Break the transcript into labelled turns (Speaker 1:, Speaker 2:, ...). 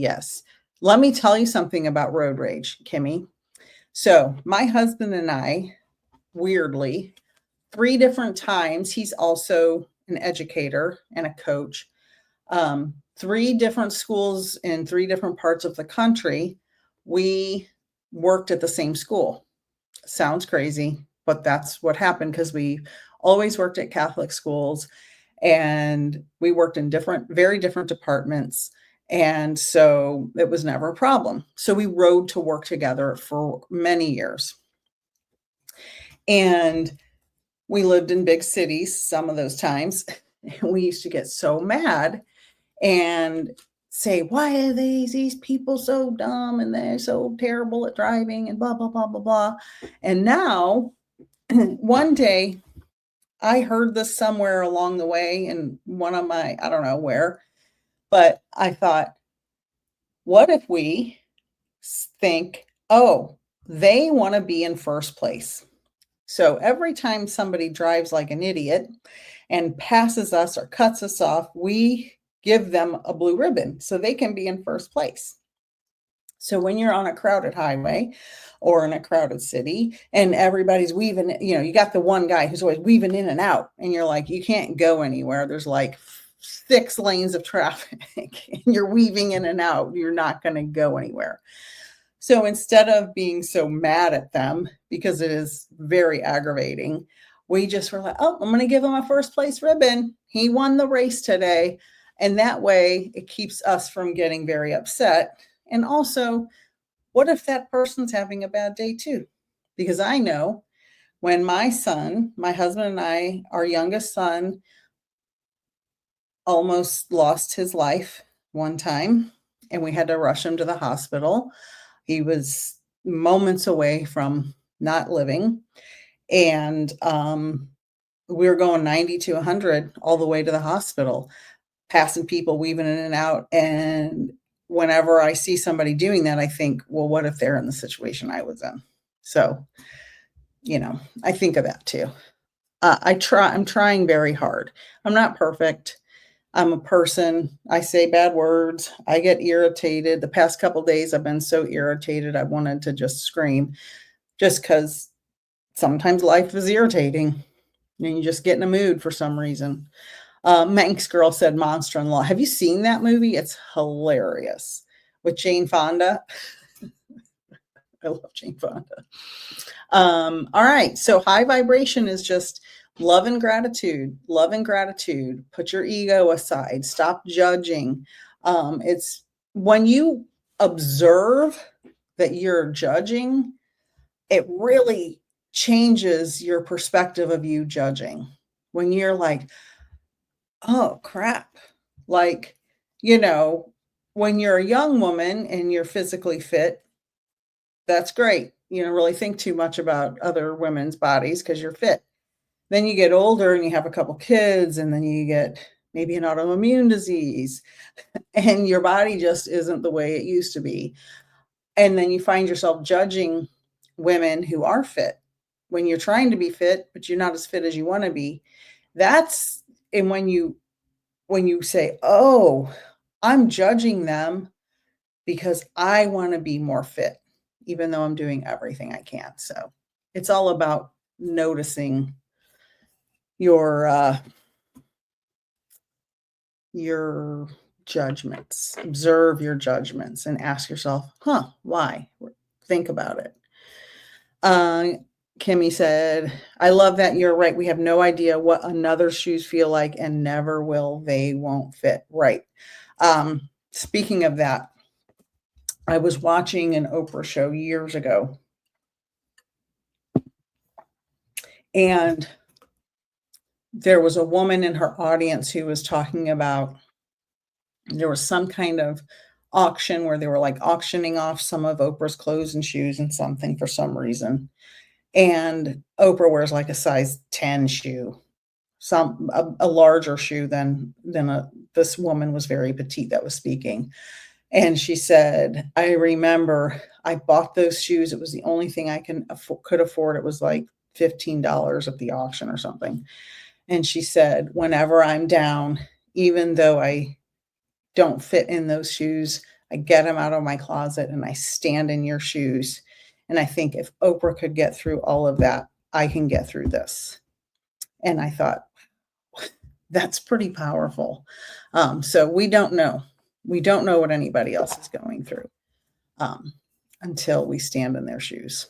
Speaker 1: Yes. Let me tell you something about road rage, Kimmy. So my husband and I, weirdly, 3 different times, he's also an educator and a coach, 3 different schools in 3 different parts of the country, we worked at the same school. Sounds crazy, but that's what happened because we always worked at Catholic schools and we worked in very different departments. And so it was never a problem. So we rode to work together for many years. And we lived in big cities some of those times. And we used to get so mad and say, why are these people so dumb and they're so terrible at driving and blah, blah, blah, blah, blah. And now, one day, I heard this somewhere along the way in one of my, I don't know where, but I thought, what if we think, oh, they want to be in first place. So every time somebody drives like an idiot and passes us or cuts us off, we give them a blue ribbon so they can be in first place. So when you're on a crowded highway or in a crowded city and everybody's weaving, you got the one guy who's always weaving in and out and you're like, you can't go anywhere. There's like 6 lanes of traffic and you're weaving in and out. You're not going to go anywhere. So instead of being so mad at them, because it is very aggravating, we just were like, oh, I'm going to give him a first place ribbon. He won the race today. And that way it keeps us from getting very upset. And also, what if that person's having a bad day too? Because I know when my husband and I, our youngest son, almost lost his life one time, and we had to rush him to the hospital. He was moments away from not living. And we were going 90 to 100 all the way to the hospital, passing people, weaving in and out. And whenever I see somebody doing that, I think, well, what if they're in the situation I was in? So, I think of that too. I'm trying very hard. I'm not perfect. I'm a person. I say bad words. I get irritated. The past couple days, I've been so irritated. I wanted to just scream just because sometimes life is irritating and you just get in a mood for some reason. Manx Girl said Monster-in-Law. Have you seen that movie? It's hilarious with Jane Fonda. I love Jane Fonda. All right. So high vibration is just love and gratitude. Love and gratitude. Put your ego aside. Stop judging. It's when you observe that you're judging, it really changes your perspective of you judging. When you're like, oh, crap. Like, when you're a young woman and you're physically fit, that's great. You don't really think too much about other women's bodies because you're fit. Then you get older and you have a couple kids and then you get maybe an autoimmune disease and your body just isn't the way it used to be. And then you find yourself judging women who are fit when you're trying to be fit, but you're not as fit as you want to be. And when you say, oh, I'm judging them because I want to be more fit, even though I'm doing everything I can. So it's all about noticing your judgments. Observe your judgments and ask yourself, why? Think about it. Kimmy said, I love that. You're right. We have no idea what another's shoes feel like and never will. They won't fit. Right. Speaking of that, I was watching an Oprah show years ago. And there was a woman in her audience who was talking about, there was some kind of auction where they were like auctioning off some of Oprah's clothes and shoes and something for some reason. And Oprah wears like a size 10 shoe, a larger shoe than this woman was very petite that was speaking. And she said, I remember I bought those shoes. It was the only thing I could afford. It was like $15 at the auction or something. And she said, whenever I'm down, even though I don't fit in those shoes, I get them out of my closet and I stand in your shoes. And I think if Oprah could get through all of that, I can get through this. And I thought, that's pretty powerful. So we don't know. We don't know what anybody else is going through until we stand in their shoes.